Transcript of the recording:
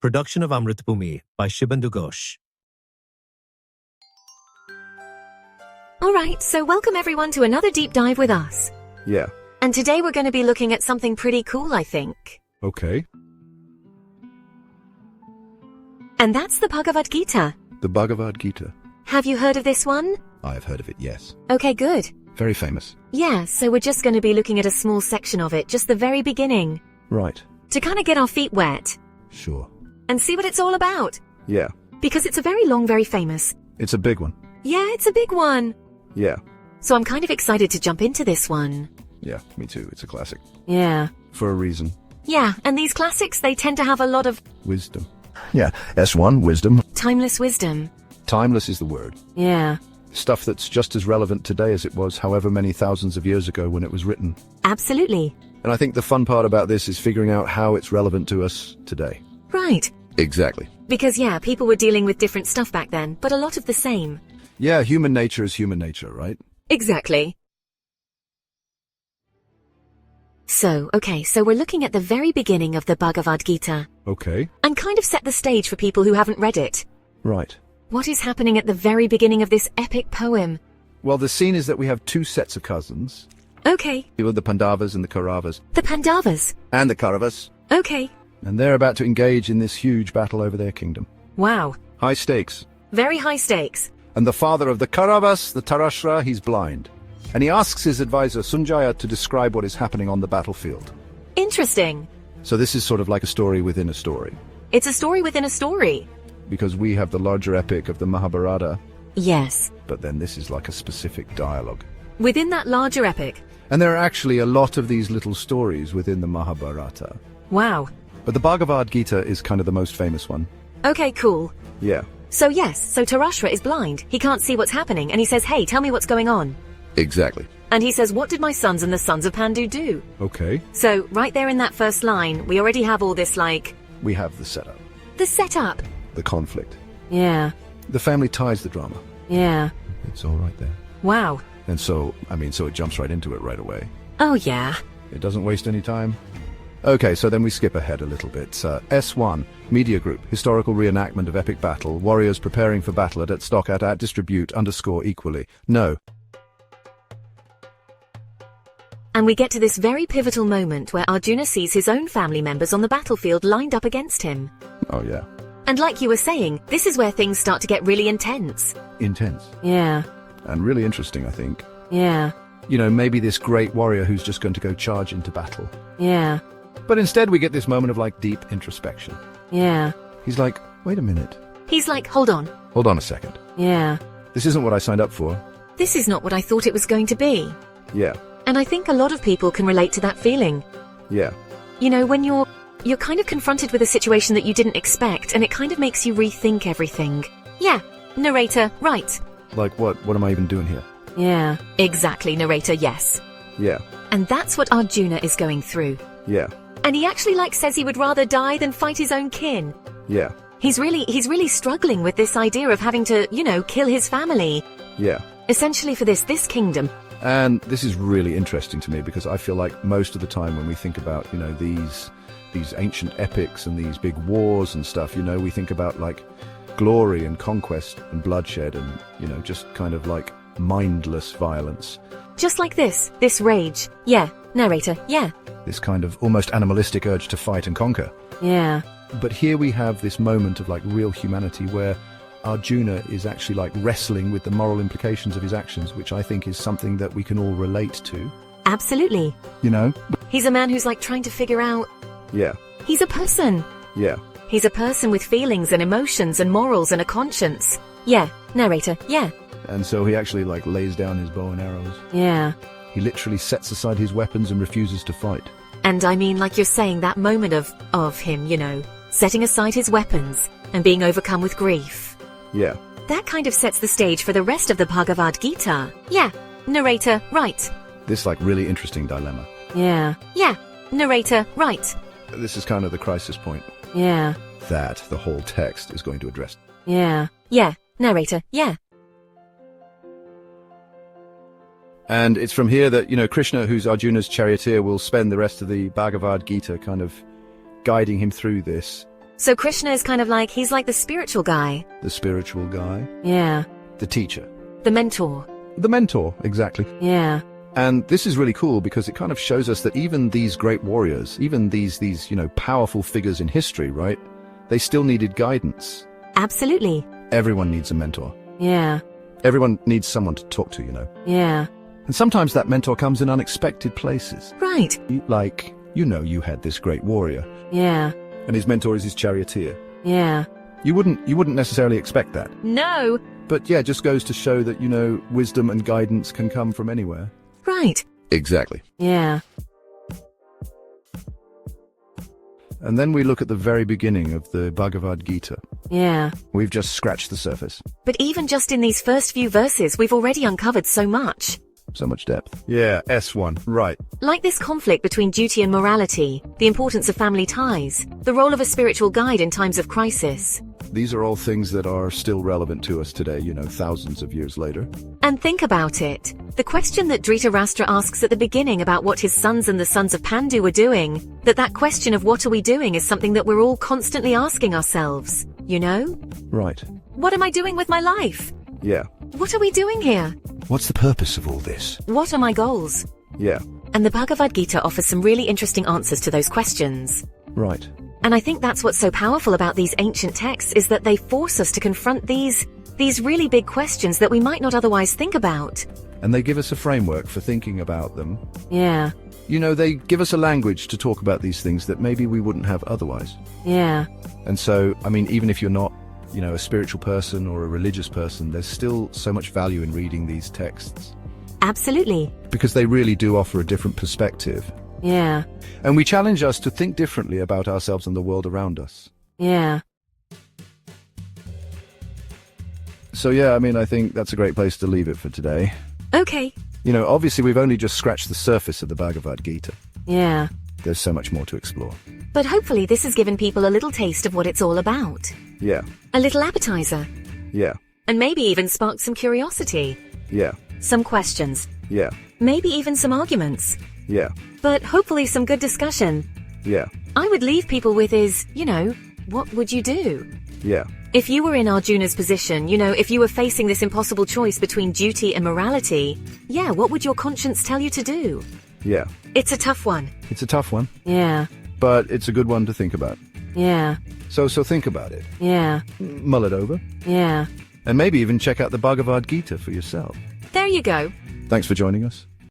Production of Amrit Bhumi by Shubhendu Ghosh. Alright, so welcome everyone to another deep dive with us. Yeah. And today we're going to be looking at something pretty cool, I think. Okay. And that's the Bhagavad Gita. The Bhagavad Gita. Have you heard of this one? I've heard of it, yes. Okay, good. Very famous. Yeah, so we're just going to be looking at a small section of it, just the very beginning. Right. To kind of get our feet wet. Sure. And see what it's all about. Yeah. Because it's a very long, very famous. It's a big one. Yeah, it's a big one. Yeah. So I'm kind of excited to jump into this one. Yeah, me too. It's a classic. Yeah. For a reason. Yeah, and these classics, they tend to have a lot of Wisdom. Yeah. S1, wisdom. timeless wisdom. Timeless is the word. Yeah. Stuff that's just as relevant today as it was however many thousands of years ago when it was written. Absolutely. And I think the fun part about this is figuring out how it's relevant to us today. Right. Exactly. Because, yeah, people were dealing with different stuff back then, but a lot of the same. Yeah, human nature is human nature, right? Exactly. So we're looking at the very beginning of the Bhagavad Gita, Okay. and kind of set the stage for people who haven't read it. Right. What is happening at the very beginning of this epic poem? Well, the scene is that we have two sets of cousins. Okay, The Pandavas and the Kauravas. the Pandavas. And the Kauravas. Okay. And they're about to engage in this huge battle over their kingdom. Wow. High stakes. Very high stakes. And the father of the Kauravas, the Tarashra, he's blind. And he asks his advisor Sunjaya to describe what is happening on the battlefield. Interesting. So this is sort of like a story within a story. It's a story within a story. Because we have the larger epic of the Mahabharata, Yes. but then this is like a specific dialogue. Within that larger epic. And there are actually a lot of these little stories within the Mahabharata. Wow. But the Bhagavad Gita is kind of the most famous one. Okay, cool. Yeah. So Tarashra is blind. He can't see what's happening, and he says, hey, tell me what's going on. Exactly. And he says, what did my sons and the sons of Pandu do? Okay. So, right there in that first line, we already have all this, We have the setup. the setup. The conflict. Yeah. The family ties the drama. Yeah. It's all right there. Wow. And so it jumps right into it right away. Oh, yeah. It doesn't waste any time. Okay, so then we skip ahead a little bit. S1, Media Group, historical reenactment of epic battle, warriors preparing for battle at stock at distribute _equally. No. And we get to this very pivotal moment where Arjuna sees his own family members on the battlefield lined up against him. Oh yeah. And like you were saying, this is where things start to get really intense. Intense. Yeah. And really interesting, I think. Yeah. You know, maybe this great warrior who's just going to go charge into battle. Yeah. But instead we get this moment of deep introspection. Yeah. He's like, wait a minute. He's like, hold on. Hold on a second. Yeah. This isn't what I signed up for. This is not what I thought it was going to be. Yeah. And I think a lot of people can relate to that feeling. Yeah. You know, when you're kind of confronted with a situation that you didn't expect, and it kind of makes you rethink everything. Yeah. Narrator, right. Like what? What am I even doing here? Yeah. Exactly, narrator, yes. Yeah. And that's what Arjuna is going through. Yeah. And he actually says he would rather die than fight his own kin. Yeah. He's really struggling with this idea of having to, kill his family. Yeah. Essentially for this kingdom. And this is really interesting to me because I feel like most of the time when we think about, these ancient epics and these big wars and stuff, we think about glory and conquest and bloodshed and, just kind of mindless violence. Just like this rage. Yeah, narrator, yeah. This kind of almost animalistic urge to fight and conquer. Yeah. But here we have this moment of real humanity where Arjuna is actually wrestling with the moral implications of his actions, which I think is something that we can all relate to. Absolutely. He's a man who's trying to figure out. Yeah. He's a person. Yeah. He's a person with feelings and emotions and morals and a conscience. Yeah, narrator, yeah. And so he actually lays down his bow and arrows. Yeah. He literally sets aside his weapons and refuses to fight. And I mean, you're saying, that moment of him, setting aside his weapons and being overcome with grief. Yeah. That kind of sets the stage for the rest of the Bhagavad Gita. Yeah. Narrator, right. This really interesting dilemma. Yeah. Yeah. Narrator, right. This is kind of the crisis point. Yeah. That the whole text is going to address. Yeah. Yeah. Narrator, yeah. And it's from here that, Krishna, who's Arjuna's charioteer, will spend the rest of the Bhagavad Gita kind of guiding him through this. So Krishna is kind of like, he's like the spiritual guy. The spiritual guy. Yeah. The teacher. The mentor. The mentor, exactly. Yeah. And this is really cool because it kind of shows us that even these great warriors, even these powerful figures in history, right? They still needed guidance. Absolutely. Everyone needs a mentor. Yeah. Everyone needs someone to talk to, Yeah. And sometimes that mentor comes in unexpected places. Right. Like, you had this great warrior, Yeah. and his mentor is his charioteer. Yeah. You wouldn't necessarily expect that. No. But yeah, it just goes to show that, wisdom and guidance can come from anywhere. Right. Exactly. Yeah. And then we look at the very beginning of the Bhagavad Gita. Yeah. We've just scratched the surface. But even just in these first few verses, we've already uncovered so much. So much depth. Yeah, S1, right. Like this conflict between duty and morality, the importance of family ties, the role of a spiritual guide in times of crisis. These are all things that are still relevant to us today, thousands of years later. And think about it. The question that Dhritarashtra asks at the beginning about what his sons and the sons of Pandu were doing, that question of what are we doing is something that we're all constantly asking ourselves, Right. What am I doing with my life? Yeah. What are we doing here? What's the purpose of all this? What are my goals? Yeah. And the Bhagavad Gita offers some really interesting answers to those questions. Right. And I think that's what's so powerful about these ancient texts is that they force us to confront these really big questions that we might not otherwise think about. And they give us a framework for thinking about them. Yeah. They give us a language to talk about these things that maybe we wouldn't have otherwise. Yeah. And so, even if you're not, a spiritual person or a religious person, there's still so much value in reading these texts. Absolutely. Because they really do offer a different perspective. Yeah. And we challenge us to think differently about ourselves and the world around us. Yeah. So yeah, I think that's a great place to leave it for today. Okay. Obviously we've only just scratched the surface of the Bhagavad Gita. Yeah. There's so much more to explore. But hopefully this has given people a little taste of what it's all about. Yeah. A little appetizer. Yeah. And maybe even sparked some curiosity. Yeah. Some questions. Yeah. Maybe even some arguments. Yeah. But hopefully some good discussion. Yeah. I would leave people with is, what would you do? Yeah. If you were in Arjuna's position, if you were facing this impossible choice between duty and morality, what would your conscience tell you to do? Yeah. It's a tough one. It's a tough one. Yeah. But it's a good one to think about. Yeah. So think about it. Yeah. Mull it over. Yeah. And maybe even check out the Bhagavad Gita for yourself. There you go. Thanks for joining us.